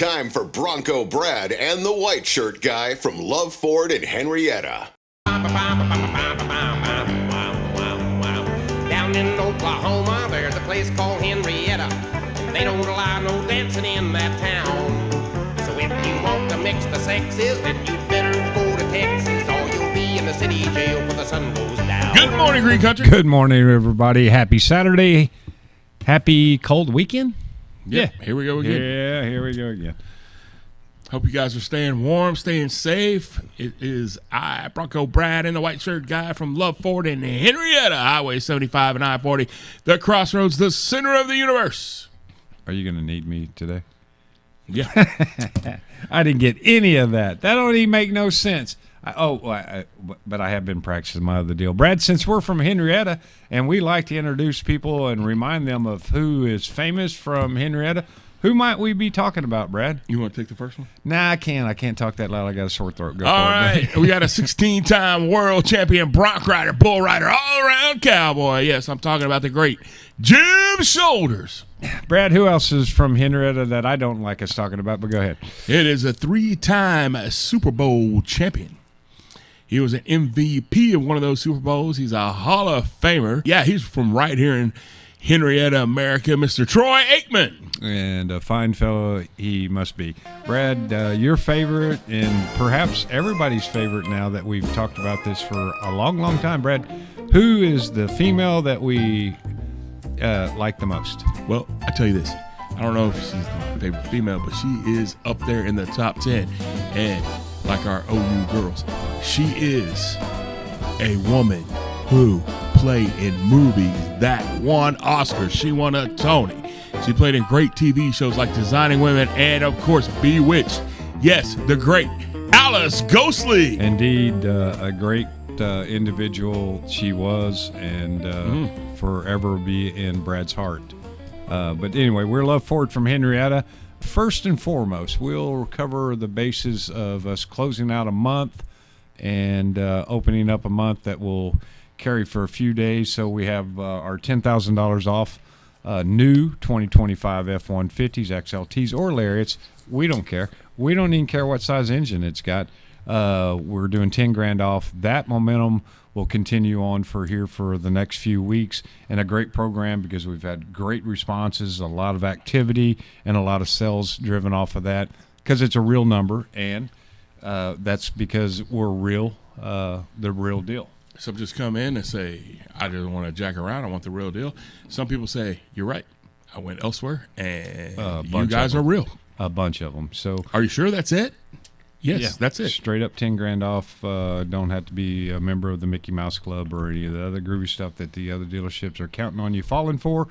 time for Bronco Brad and the white shirt guy from Luv Ford and Henrietta. Down in Oklahoma, there's a place called Henrietta. They don't allow no dancing in that town. So if you want to mix the sexes, then you better go to Texas, or you'll be in the city jail when the sun goes down. Good morning, Green Country. Good morning, everybody. Happy Saturday. Happy cold weekend. Yeah, here we go again. Yeah, here we go again. Hope you guys are staying warm, staying safe. It is I, Bronco Brad, and the white shirt guy from Luv Ford and Henrietta, Highway 75 and I-40, the crossroads, the center of the universe. Are you going to need me today? Yeah. I didn't get any of that. That don't even make no sense. But I have been practicing my other deal. Brad, since we're from Henrietta, and we like to introduce people and remind them of who is famous from Henrietta, who might we be talking about, Brad? You want to take the first one? Nah, I can't. I can't talk that loud. I got a sore throat. Go All for right. it. We got a 16-time world champion bronc rider, bull rider, all-around cowboy. Yes, I'm talking about the great Jim Shoulders. Brad, who else is from Henrietta that I don't like us talking about? But go ahead. It is a 3-time Super Bowl champion. He was an MVP of one of those Super Bowls. He's a Hall of Famer. Yeah, he's from right here in Henrietta, America, Mr. Troy Aikman. And a fine fellow he must be. Brad, your favorite and perhaps everybody's favorite now that we've talked about this for a long, long time. Brad, who is the female that we like the most? Well, I tell you this. I don't know if she's my favorite female, but she is up there in the top 10. And like our OU girls, she is a woman who played in movies that won Oscars. She won a Tony. She played in great TV shows like Designing Women and, of course, Bewitched. Yes, the great Alice Ghostly. Indeed, a great individual she was, and forever be in Brad's heart. But anyway, we're Luv Ford from Henrietta. First and foremost, we'll cover the basis of us closing out a month and opening up a month that will carry for a few days. So we have our $10,000 off new 2025 F-150s, XLTs, or Lariats. We don't care. We don't even care what size engine it's got. We're doing $10,000 off. That momentum will continue on for the next few weeks, and a great program because we've had great responses, a lot of activity, and a lot of sales driven off of that because it's a real number, and that's because we're real, the real deal. Some just come in and say, I just want to jack around. I want the real deal. Some people say, you're right. I went elsewhere, and you guys are real. A bunch of them. So, are you sure that's it? Yes, yeah, that's it. Straight up $10,000 off. Don't have to be a member of the Mickey Mouse Club or any of the other groovy stuff that the other dealerships are counting on you falling for.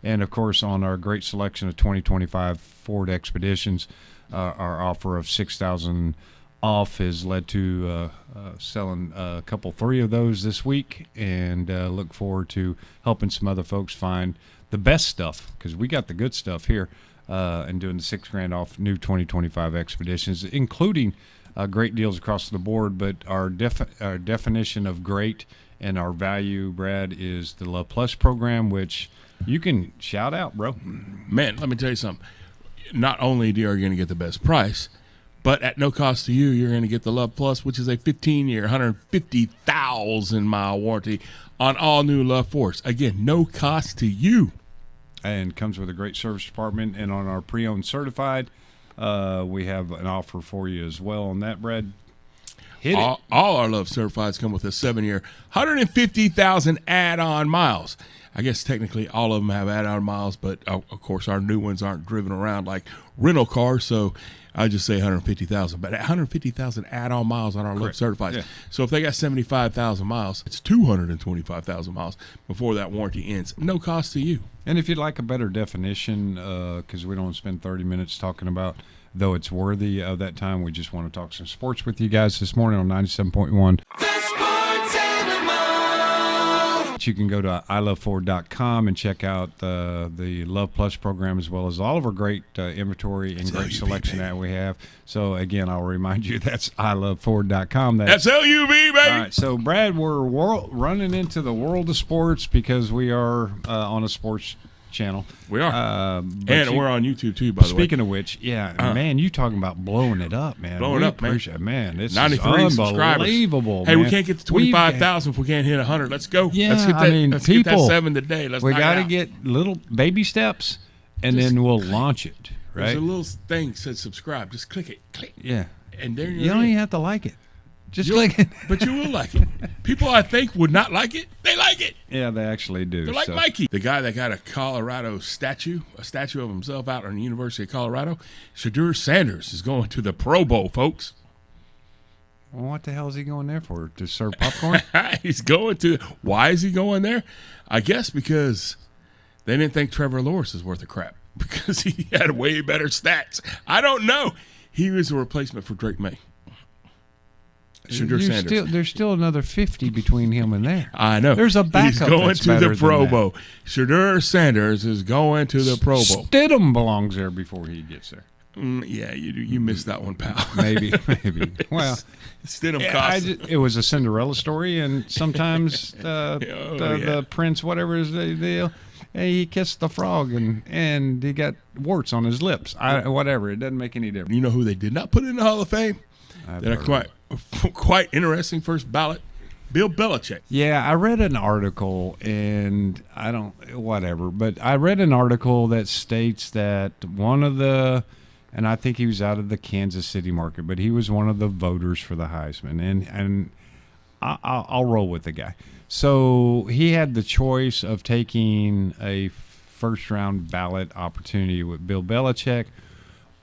And, of course, on our great selection of 2025 Ford Expeditions, our offer of $6,000 off has led to selling a couple, 3 of those this week, and look forward to helping some other folks find the best stuff because we got the good stuff here. And doing the $6,000 off new 2025 Expeditions, including great deals across the board. But our definition of great and our value, Brad, is the Love Plus program, which you can shout out, bro. Man, let me tell you something. Not only are you going to get the best price, but at no cost to you, you're going to get the Love Plus, which is a 15-year, 150,000-mile warranty on all new Luv Fords. Again, no cost to you. And comes with a great service department. And on our pre-owned certified, we have an offer for you as well on that, Brad. All our Love certifieds come with a 7-year, 150,000 add-on miles. I guess technically all of them have add-on miles, but of course our new ones aren't driven around like rental cars, so I just say 150,000. But 150,000 add-on miles on our Love certifieds. Yeah. So if they got 75,000 miles, it's 225,000 miles before that warranty ends. No cost to you. And if you'd like a better definition, because we don't spend 30 minutes talking about, though it's worthy of that time, we just want to talk some sports with you guys this morning on 97.1. You can go to iloveford.com and check out the Love Plus program as well as all of our great inventory and great selection that we have. So, again, I'll remind you that's iloveford.com. That's LUV, baby. All right, so, Brad, we're running into the world of sports because we are on a sports channel. We are. And we're on YouTube too, by the way. Speaking of which, man, you talking about blowing it up, man. Blowing up, man. Man, this is 93 subscribers. unbelievable, Hey, man. we can't get to 25,000 if we can't hit 100. Let's go. Yeah, let's get that, let's get that 7 today. We got to get little baby steps, and then we'll launch it, right? There's a little thing that says subscribe. Just click it. Click. Yeah. And there you don't even have to like it. Just click it. But you will like it. People I think would not like it, they like it. Yeah, they actually do. They're like Mikey. The guy that got a Colorado statue of himself out on the University of Colorado, Shadur Sanders, is going to the Pro Bowl, folks. Well, what the hell is he going there for? To serve popcorn? He's going to. Why is he going there? I guess because they didn't think Trevor Lawrence is worth a crap because he had way better stats. I don't know. He was a replacement for Drake May. Shadur Sanders. There's still another 50 between him and there. I know. There's a backup. He's going that's to the better Pro than Bowl. Shadur Sanders is going to the Pro Bowl. Stidham belongs there before he gets there. Yeah, you missed that one, pal. Maybe. Well, Stidham cost. it was a Cinderella story, and sometimes the prince, whatever is the deal, he kissed the frog, and he got warts on his lips. Whatever, it doesn't make any difference. You know who they did not put in the Hall of Fame? That are quite interesting first ballot. Bill Belichick. Yeah, I read an article, and but I read an article that states that one of the, and I think he was out of the Kansas City market, but he was one of the voters for the Heisman, and I'll roll with the guy. So he had the choice of taking a first-round ballot opportunity with Bill Belichick,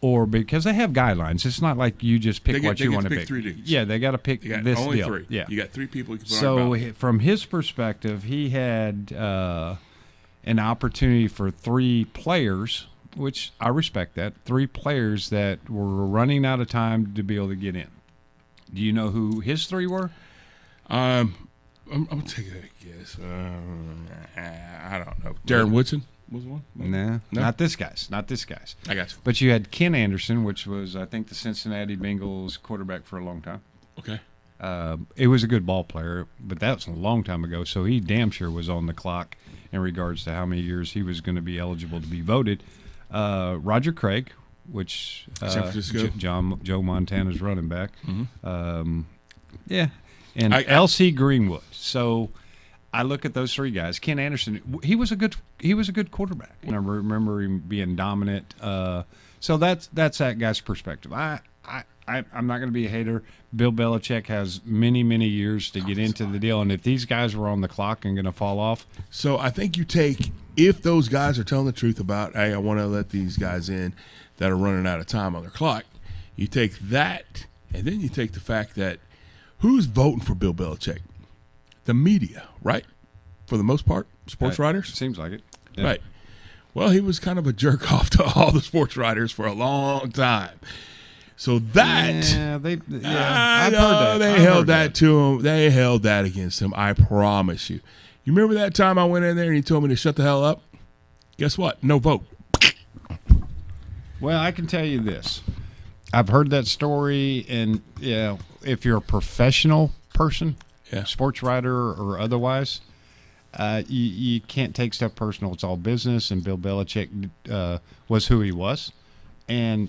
or because they have guidelines. It's not like you just pick what you want to pick. 3 dudes. Yeah, they got to pick this only deal. 3. Yeah, you got 3 people you can put on so a ballot. from his perspective, he had an opportunity for 3 players, which I respect that. 3 players that were running out of time to be able to get in. Do you know who his 3 were? I'm gonna take a guess. I don't know. Darren Woodson was one. No, not this guy's. I got you. But you had Ken Anderson, which was, I think, the Cincinnati Bengals quarterback for a long time. Okay. It was a good ball player, but that was a long time ago, so he damn sure was on the clock in regards to how many years he was going to be eligible to be voted. Roger Craig, which San Francisco. Joe Montana's running back. Mm-hmm. And L.C. Greenwood. So I look at those 3 guys. Ken Anderson, he was a good quarterback. And I remember him being dominant. So that's that guy's perspective. I'm not going to be a hater. Bill Belichick has many, many years to get into the deal, and if these guys were on the clock and going to fall off. So I think you take, if those guys are telling the truth about, hey, I want to let these guys in that are running out of time on their clock, you take that, and then you take the fact that who's voting for Bill Belichick? The media, right? For the most part, sports writers? Seems like it. Yeah. Right. Well, he was kind of a jerk off to all the sports writers for a long time. So that, I've heard that. They held that to him. They held that against him. I promise you. You remember that time I went in there and he told me to shut the hell up? Guess what? No vote. Well, I can tell you this. I've heard that story, and if you're a professional person, sports writer or otherwise, you can't take stuff personal. It's all business, and Bill Belichick was who he was, and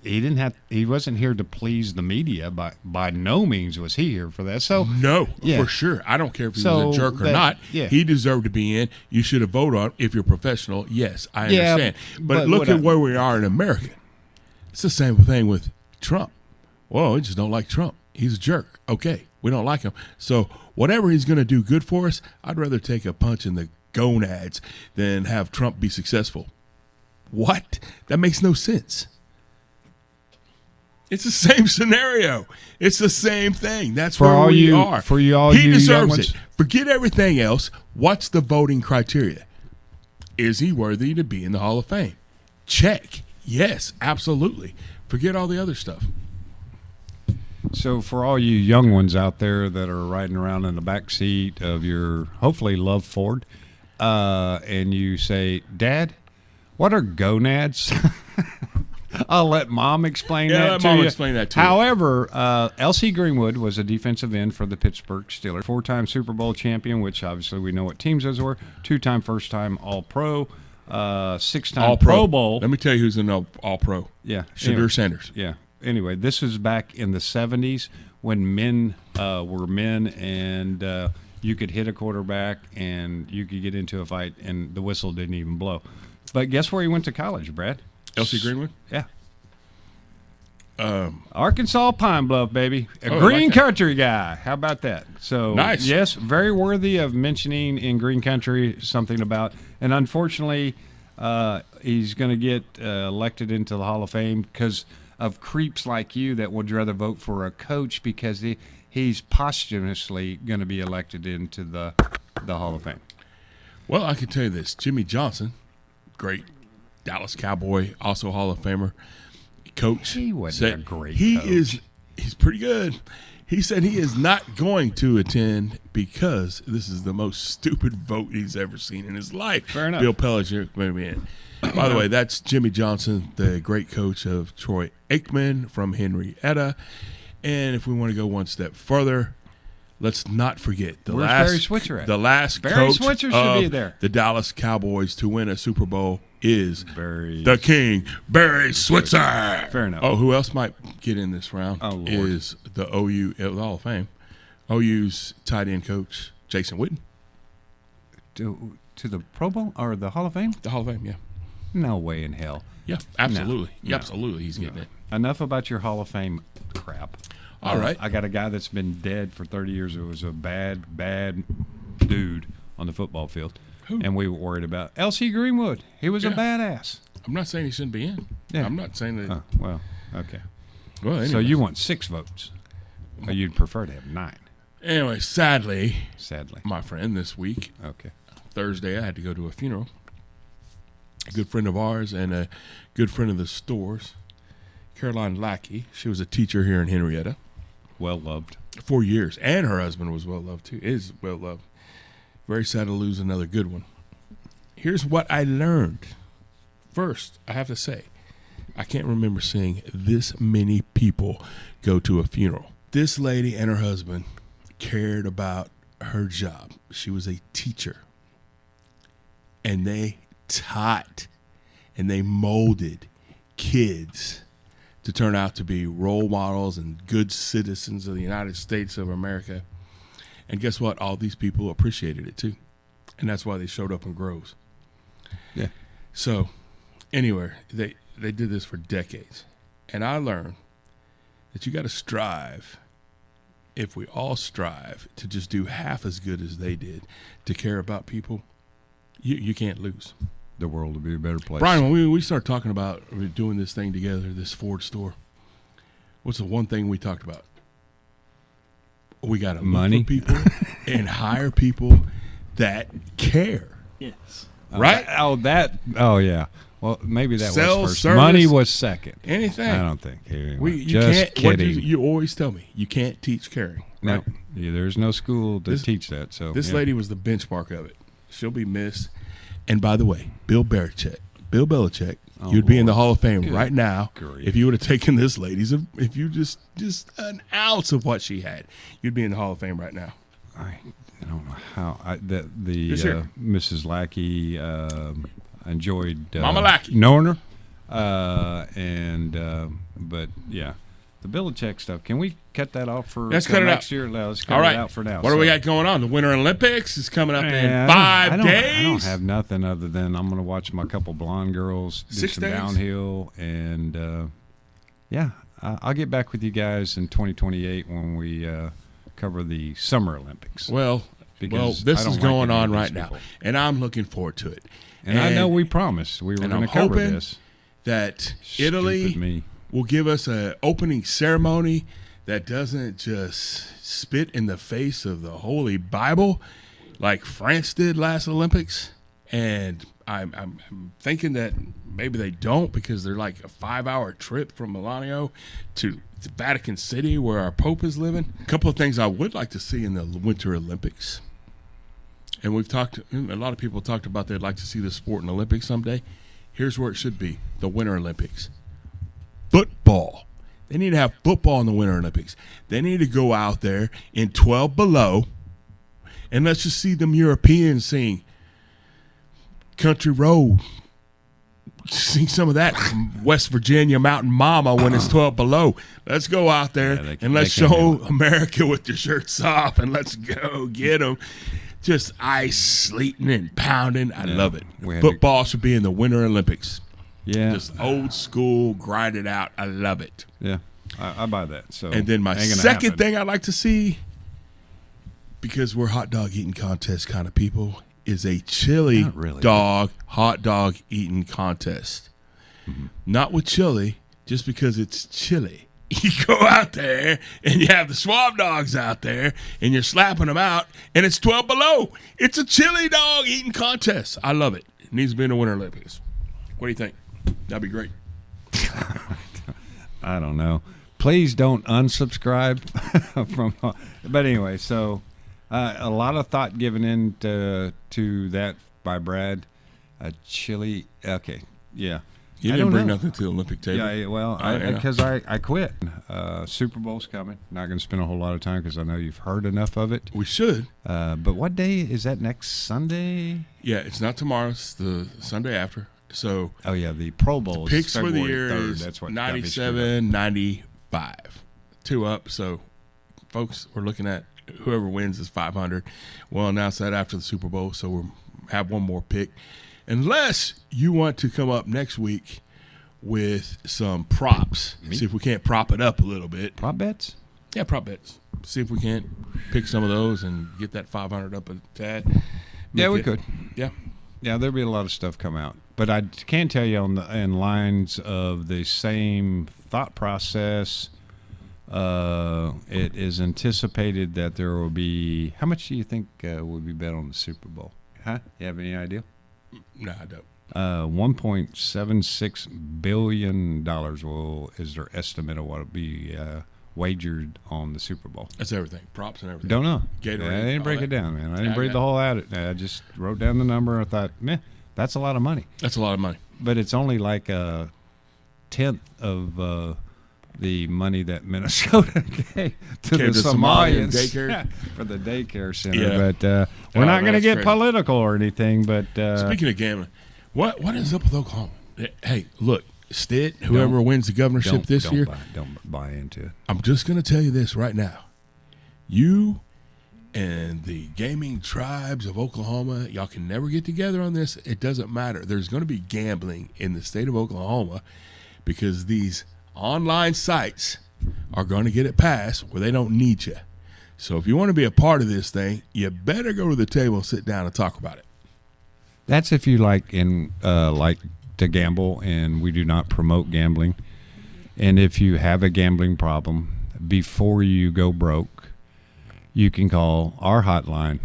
he wasn't here to please the media. By no means was he here for that. So no, for sure. I don't care if he was a jerk or not. Yeah. He deserved to be in. You should have voted on him if you're professional. Yes, I understand. But look at where we are in America. It's the same thing with Trump. Well, we just don't like Trump. He's a jerk. Okay, we don't like him. So whatever he's going to do good for us, I'd rather take a punch in the gonads than have Trump be successful. What? That makes no sense. It's the same scenario. It's the same thing. That's where we are. He deserves it. Forget everything else. What's the voting criteria? Is he worthy to be in the Hall of Fame? Check. Yes, absolutely. Forget all the other stuff. So for all you young ones out there that are riding around in the back seat of your, hopefully, Luv Ford, and you say, Dad, what are gonads? I'll let Mom explain that to you. Let Mom explain that to you. However, L.C. Greenwood was a defensive end for the Pittsburgh Steelers. 4-time Super Bowl champion, which obviously we know what teams those were. 2-time first-time All-Pro. 6-time Pro Bowl. Let me tell you who's in the All-Pro. Yeah. Shadur Sanders. Yeah. Anyway, this was back in the 70s when men were men and you could hit a quarterback and you could get into a fight and the whistle didn't even blow. But guess where he went to college, Brad? LC Greenwood? Yeah. Arkansas Pine Bluff, baby. A green like country guy. How about that? So, nice. Yes, very worthy of mentioning in green country something about. And unfortunately, he's going to get elected into the Hall of Fame because of creeps like you that would rather vote for a coach because he's posthumously going to be elected into the Hall of Fame. Well, I can tell you this. Jimmy Johnson, great Dallas Cowboy, also Hall of Famer. Coach. He wasn't a great coach. He's pretty good. He said he is not going to attend because this is the most stupid vote he's ever seen in his life. Fair enough. Bill Belichick maybe in. By the way, that's Jimmy Johnson, the great coach of Troy Aikman from Henrietta. And if we want to go one step further, let's not forget Where's Barry Switzer at? The last Barry coach Switzer should of be there. The Dallas Cowboys to win a Super Bowl is Barry. the King, Barry Switzer. Fair enough. Oh, who else might get in this round Lord. is the OU Hall of Fame. OU's tight end coach, Jason Witten. To the Pro Bowl or the Hall of Fame? The Hall of Fame, yeah. No way in hell. Yeah, absolutely. No. Absolutely, he's getting it. Enough about your Hall of Fame crap. All right. I got a guy that's been dead for 30 years who was a bad dude on the football field. Who? And we were worried about LC Greenwood. He was a badass. I'm not saying he shouldn't be in. Yeah. I'm not saying that. Well, okay. Well, anyway. So you want 6 votes. Or you'd prefer to have 9, Anyway, sadly, sadly. my friend, this week, Okay. Thursday, I had to go to a funeral. A good friend of ours and a good friend of the stores, Caroline Lackey. She was a teacher here in Henrietta. Well loved. 4 years. And her husband was well loved, too. Is well loved. Very sad to lose another good one. Here's what I learned. First, I have to say, I can't remember seeing this many people go to a funeral. This lady and her husband cared about her job. She was a teacher. And they taught and they molded kids to turn out to be role models and good citizens of the United States of America. And guess what? All these people appreciated it too. And that's why they showed up in Groves. Yeah. So, anyway, they did this for decades. And I learned that you got to strive, if we all strive to just do half as good as they did, to care about people, you can't lose. The world would be a better place. Brian, when we start talking about doing this thing together, this Ford store, what's the one thing we talked about? We got to money, look for people and hire people that care. Yes. Right? Oh, yeah. Well, maybe that Sell, was first. service, Money was second. Anything. I don't think. Anyway, You just can't. What kidding. you always tell me, you can't teach caring. No, Right? yeah, there's no school to teach that. So This yeah. lady was the benchmark of it. She'll be missed. And by the way, Bill Belichick, you'd be in the Hall of Fame right now grief. if you would have taken this lady's. If you just an ounce of what she had, you'd be in the Hall of Fame right now. I don't know how Yes, sir. Mrs. Lackey enjoyed Mama Lackey. knowing her, but yeah, the Belichick stuff. Can we cut that off for Let's cut it next out. year? Let's cut All right. it out for now. What do we got going on? The Winter Olympics is coming up in Man, 5 days. I don't have nothing other than I'm going to watch my couple blonde girls do 6 some days? downhill, and I'll get back with you guys in 2028 when we cover the Summer Olympics. Well, Because this I don't is like going any of on these right now, people. and I'm looking forward to it. And I know we promised we were and going I'm to cover hoping this. that Stupid Italy me. will give us an opening ceremony that doesn't just spit in the face of the Holy Bible like France did last Olympics. And I'm thinking that maybe they don't, because they're like a 5-hour trip from Milano to Vatican City where our Pope is living. A couple of things I would like to see in the Winter Olympics. And a lot of people talked about they'd like to see the sport in the Olympics someday. Here's where it should be, the Winter Olympics. Football. They need to have football in the Winter Olympics. They need to go out there in 12 below, and let's just see them Europeans sing, Country Road. Sing some of that from West Virginia Mountain Mama when it's 12 below. Let's go out there and let's show America with your shirts off, and let's go get them. Just ice sleeting and pounding. I love it. Football should be in the Winter Olympics. Yeah. Just old school, grind it out. I love it. Yeah, I buy that. So, and then my second thing I'd like to see, because we're hot dog eating contest kind of people, is a chili dog hot dog eating contest. Mm-hmm. Not with chili, just because it's chili. You go out there and you have the swab dogs out there and you're slapping them out and it's 12 below. It's a chili dog eating contest. I love it. It needs to be in the Winter Olympics. What do you think? That'd be great. I don't know. Please don't unsubscribe from. But anyway, so a lot of thought given into to that by Brad. Chili. Okay. Yeah. You didn't bring nothing to the Olympic table. Yeah, well, because I quit. Super Bowl's coming. Not going to spend a whole lot of time because I know you've heard enough of it. We should. But what day is that? Next Sunday? Yeah, it's not tomorrow. It's the Sunday after. So. Oh yeah, the Pro Bowl. Picks February for the year 3rd. is That's what 97, 95, 2 up. So, folks, we're looking at whoever wins is 500. We'll announce that after the Super Bowl. So we'll have one more pick. Unless you want to come up next week with some props. See if we can't prop it up a little bit. Prop bets? Yeah, prop bets. See if we can't pick some of those and get that 500 up a tad. Yeah, we could. Yeah. Yeah, there'll be a lot of stuff come out. But I can tell you in lines of the same thought process, it is anticipated that there will be – how much do you think will be bet on the Super Bowl? Huh? You have any idea? No, I don't. $1.76 billion is their estimate of what will be wagered on the Super Bowl. That's everything, props and everything. Don't know. Gatorade, I didn't break it down, man. I didn't break the whole out. I just wrote down the number. I thought, that's a lot of money. That's a lot of money. But it's only like a tenth of the money that Minnesota gave to the Somalian daycare for the daycare center. Yeah. But we're not going to get political or anything. But speaking of gambling, what is up with Oklahoma? Hey, look, Stitt, whoever wins the governorship this year, don't buy into it. I'm just going to tell you this right now. You and the gaming tribes of Oklahoma, y'all can never get together on this. It doesn't matter. There's going to be gambling in the state of Oklahoma because these online sites are going to get it passed where they don't need you. So if you want to be a part of this thing, you better go to the table and sit down and talk about it. That's if you like to gamble, and we do not promote gambling. And if you have a gambling problem, before you go broke, you can call our hotline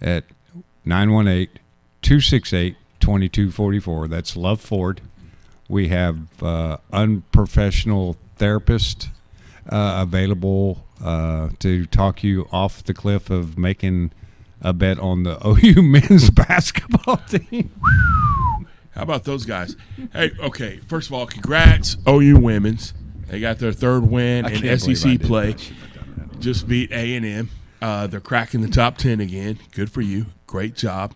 at 918-268-2244. That's Luv Ford. We have unprofessional therapists available to talk you off the cliff of making a bet on the OU men's basketball team. How about those guys? Hey, okay, first of all, congrats, OU women's. They got their third win in SEC play. Just beat A&M. They're cracking the top 10 again. Good for you. Great job.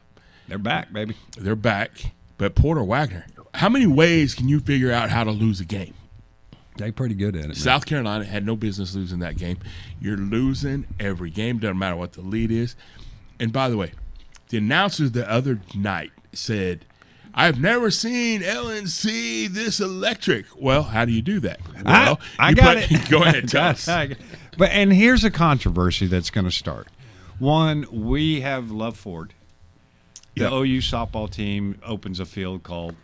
They're back, baby. They're back. But Porter Wagner, how many ways can you figure out how to lose a game? They're pretty good at it. South Carolina had no business losing that game. You're losing every game. Doesn't matter what the lead is. And by the way, the announcers the other night said, I've never seen LNC this electric. Well, how do you do that? Well, I got it. Go ahead, tell us. And here's a controversy that's going to start. One, we have Luv Ford. The OU softball team opens a field called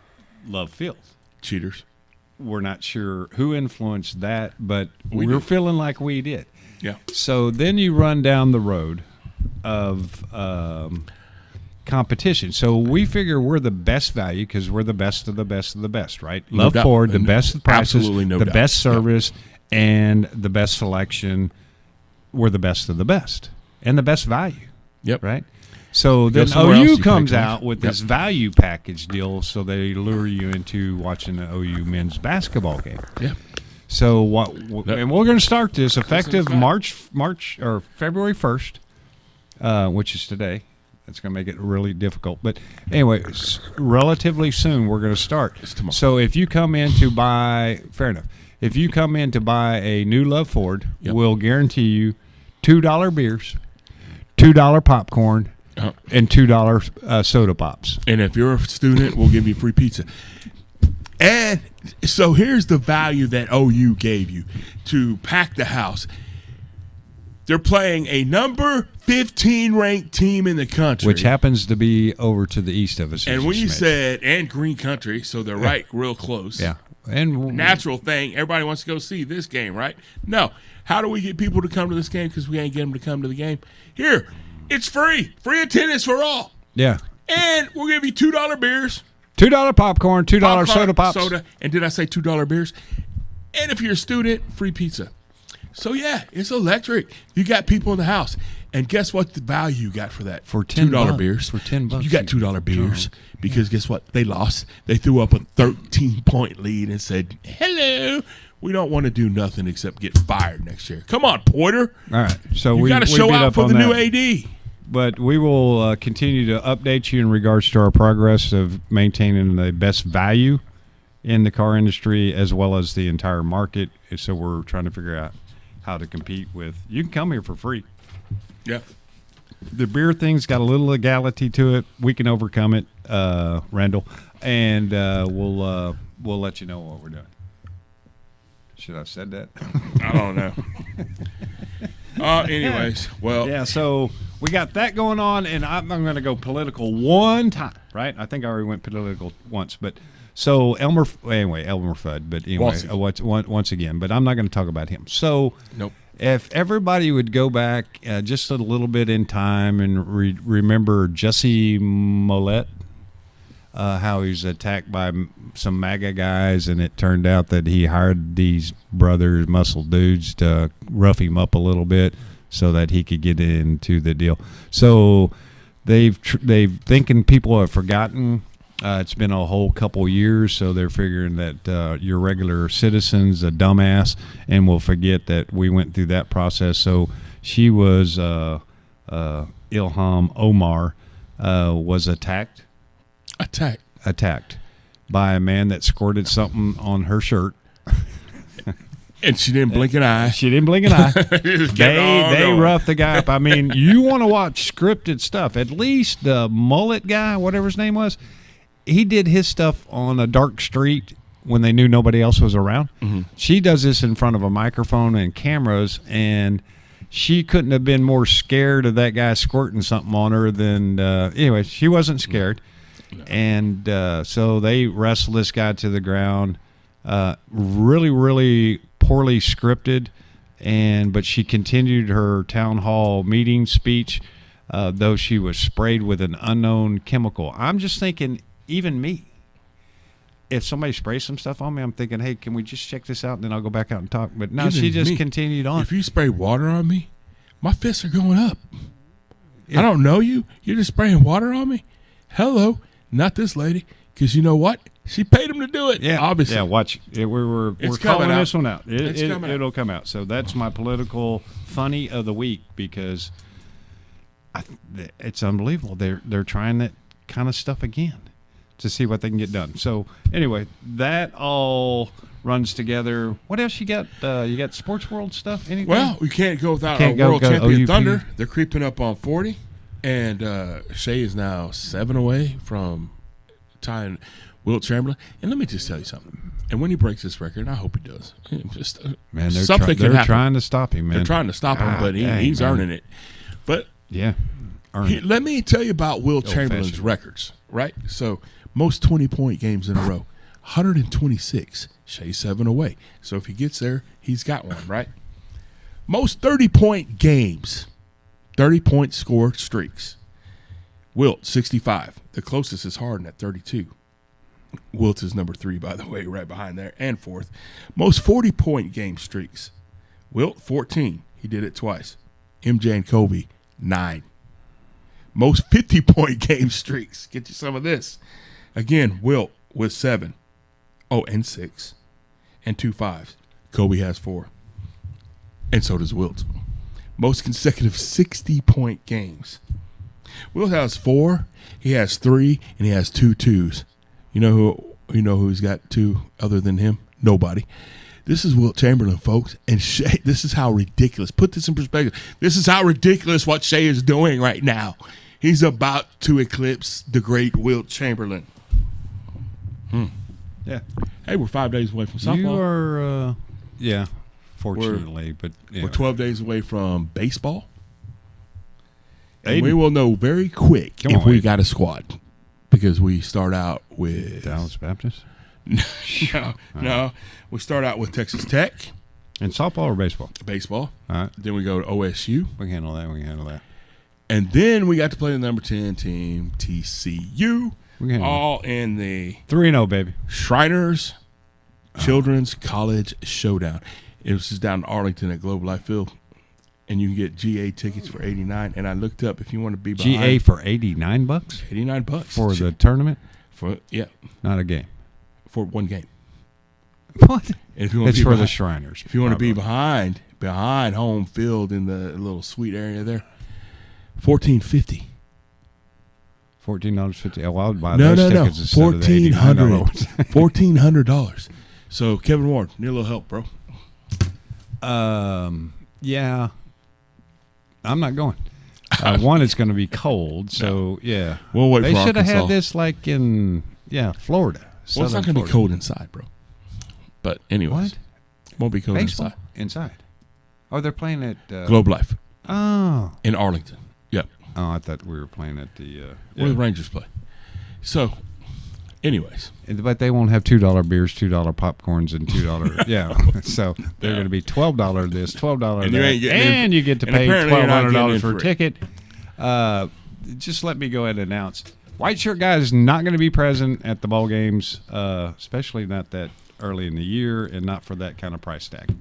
Love Field. Cheaters. We're not sure who influenced that, but we're feeling like we did. Yeah. So then you run down the road of competition. So we figure we're the best value because we're the best of the best of the best, right? No Luv doubt. Ford, the best prices, Absolutely no the doubt. best service, and the best selection. We're the best of the best and the best value. Yep. Right? So then somewhere else, OU you comes take out with this value package deal, so they lure you into watching the OU men's basketball game. Yeah. So and we're going to start this effective February 1st, which is today. It's going to make it really difficult. But anyway, relatively soon we're going to start. It's tomorrow. So if you come in to buy, fair enough. If you come in to buy a new Luv Ford, we'll guarantee you $2 beers, $2 popcorn, and $2 soda pops. And if you're a student, we'll give you free pizza. And so here's the value that OU gave you to pack the house. They're playing a number 15 ranked team in the country, which happens to be over to the east of us. And when you said, and green country, so they're right real close. Yeah. And natural thing, everybody wants to go see this game, right? No. How do we get people to come to this game because we ain't get them to come to the game? Here, it's free. Free attendance for all. Yeah. And we'll give you $2 beers. $2 popcorn, $2 soda pops. And did I say $2 beers? And if you're a student, free pizza. So, yeah, it's electric. You got people in the house. And guess what the value you got for that? For $10 beers. For $10. You got $2 beers because guess what? They lost. They threw up a 13-point lead and said, hello. We don't want to do nothing except get fired next year. Come on, Porter. All right. So we got to show out for the new AD. But we will continue to update you in regards to our progress of maintaining the best value in the car industry as well as the entire market. So we're trying to figure out how to compete with. You can come here for free. Yeah. The beer thing's got a little legality to it. We can overcome it, Randall, and we'll let you know what we're doing. Should I have said that? I don't know. Anyways, well. Yeah, so we got that going on, and I'm going to go political one time, right? I think I already went political once, but so Elmer Fudd, but anyway, once again, but I'm not going to talk about him. So nope. If everybody would go back just a little bit in time and remember Jesse Mollett, how he was attacked by some MAGA guys, and it turned out that he hired these brothers, muscle dudes, to rough him up a little bit so that he could get into the deal. So they've thinking people have forgotten. It's been a whole couple years, so they're figuring that your regular citizen's a dumbass and will forget that we went through that process. So she was Ilham Omar was attacked by a man that squirted something on her shirt. And she didn't blink an eye. They roughed the guy up. I mean, you want to watch scripted stuff. At least the mullet guy, whatever his name was, he did his stuff on a dark street when they knew nobody else was around. Mm-hmm. She does this in front of a microphone and cameras, and she couldn't have been more scared of that guy squirting something on her than anyway, she wasn't scared. No. And so they wrestled this guy to the ground. Really, really poorly scripted, but she continued her town hall meeting speech, though she was sprayed with an unknown chemical. I'm just thinking, even me, if somebody sprays some stuff on me, I'm thinking, hey, can we just check this out and then I'll go back out and talk. But no, she just continued on. If you spray water on me, my fists are going up. I don't know you. You're just spraying water on me? Hello. Not this lady. Because you know what? She paid him to do it. Yeah, obviously. Yeah, watch. We're calling this one out. It'll come out. So that's my political funny of the week because it's unbelievable. They're trying that kind of stuff again to see what they can get done. So anyway, that all runs together. What else you got? You got sports world stuff? Anything? Well, we can't go without our world champion Thunder. They're creeping up on 40, and Shea is now 7 away from tying Wilt Chamberlain. And let me just tell you something. And when he breaks this record, and I hope he does, just man, they're trying to stop him, man. They're trying to stop him, but he's earning it. But yeah, let me tell you about Wilt Chamberlain's records, right? So most 20-point games in a row, 126. Shea 7 away. So if he gets there, he's got one, right? Most 30-point games, 30-point score streaks. Wilt, 65. The closest is Harden at 32. Wilt is number 3, by the way, right behind there, and 4th. Most 40-point game streaks. Wilt, 14. He did it twice. MJ and Kobe, 9. Most 50-point game streaks. Get you some of this. Again, Wilt with 7. Oh, and 6. And 2 5s. Kobe has 4. And so does Wilt. Most consecutive 60-point games. Wilt has 4. He has 3, and he has 2 2s. You know who's got 2 other than him? Nobody. This is Wilt Chamberlain, folks, and Shea. This is how ridiculous. Put this in perspective. This is how ridiculous what Shea is doing right now. He's about to eclipse the great Wilt Chamberlain. Yeah. Hey, we're 5 days away from softball. You are, fortunately, but yeah. We're 12 days away from baseball. And Aiden. we will know very quick Come if on, we Aiden. got a squad, because we start out with Dallas Baptist? no. We start out with Texas Tech, And softball or baseball? baseball. All right. Then we go to OSU, We can handle that. and then we got to play the number 10 team, TCU, We can handle all in the 3-0, baby. Shriners Children's College Showdown. It was just down in Arlington at Globe Life Field, and you can get GA tickets for $89. And I looked up if you want to be behind. GA for $89 $89 for the tournament? for Not a game. for one game. What? And if you want It's to be for the behind, Shriners. if you want to be probably. behind home field in the little suite area there, $14.50. $14.50. Oh, I would buy No, those no, no, tickets instead of the $89. $1,400. So Kevin Ward, need a little help, bro. Yeah. I'm not going. One, it's going to be cold, so yeah. We'll wait They for should have Arkansas. had this like in Florida. Well, it's Southern not going to be Florida. cold inside, bro. But anyways, What? won't be cold Baseball inside. Oh, they're playing at Globe Life Oh, in Arlington. Yep, I thought we were playing at the. where the Rangers play. So, anyways, But they won't have $2 beers, $2 popcorns, and $2. Yeah, so they're going to be $12 this, $12 And that, you ain't getting in and you get to and pay apparently you're not getting in $1,200 for a free. ticket. Just let me go ahead and announce: White Shirt Guy is not going to be present at the ball games, especially not that early in the year, and not for that kind of price tag.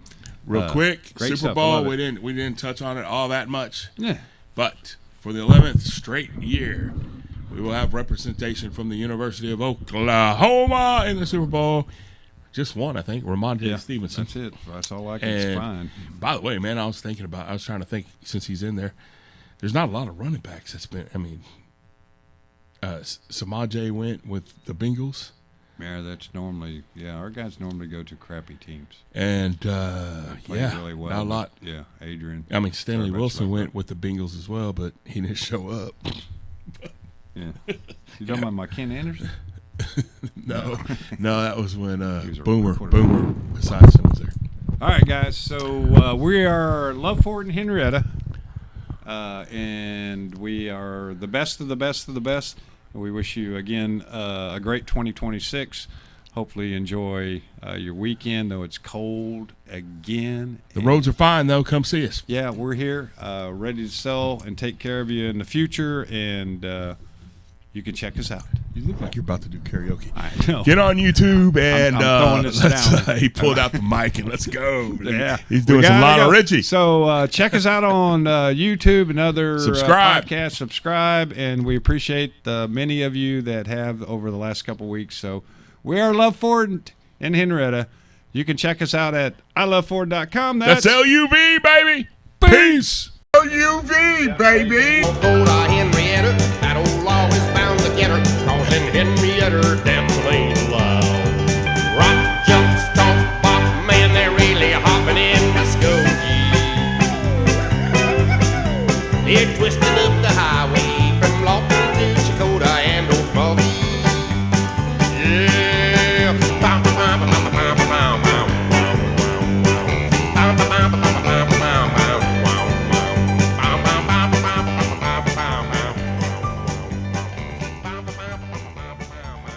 real quick, great Super stuff. I Bowl. love We it. didn't touch on it all that much, Yeah. but for the 11th straight year, we will have representation from the University of Oklahoma in the Super Bowl. Just one, I think, Ramondre Stevenson. That's it. That's all I can And find. by the way, man, I was trying to think, since he's in there, there's not a lot of running backs that's been, Samaje went with the Bengals, Yeah, that's normally our guys normally go to crappy teams. and Play really well. not a lot. Yeah, Adrian. Stanley Sorry, Wilson that's went with the Bengals as well, but he didn't show up. Yeah. You talking about my Ken Anderson? No, that was when was a Boomer quarterback. Esiason was there. All right, guys. So we are Luv Ford and Henrietta, and we are the best of the best of the best. We wish you again a great 2026. Hopefully, you enjoy your weekend, though it's cold again. The roads are fine though. Come see us. Yeah, we're here, ready to sell and take care of you in the future, and you can check us out. You look like you're about to do karaoke. I know. Get on YouTube and I'm throwing this down. he pulled out the mic and let's go. Yeah, He's doing We some gotta Lionel go. Richie. So check us out on YouTube and other Subscribe. podcasts. Subscribe, and we appreciate the many of you that have over the last couple weeks. So we are Luv Ford and Henrietta. You can check us out at iloveford.com. That's LUV, baby. Peace. LUV, baby. Go to Henrietta, that old law is bound to get her, 'cause in Henrietta, dancing ain't allowed.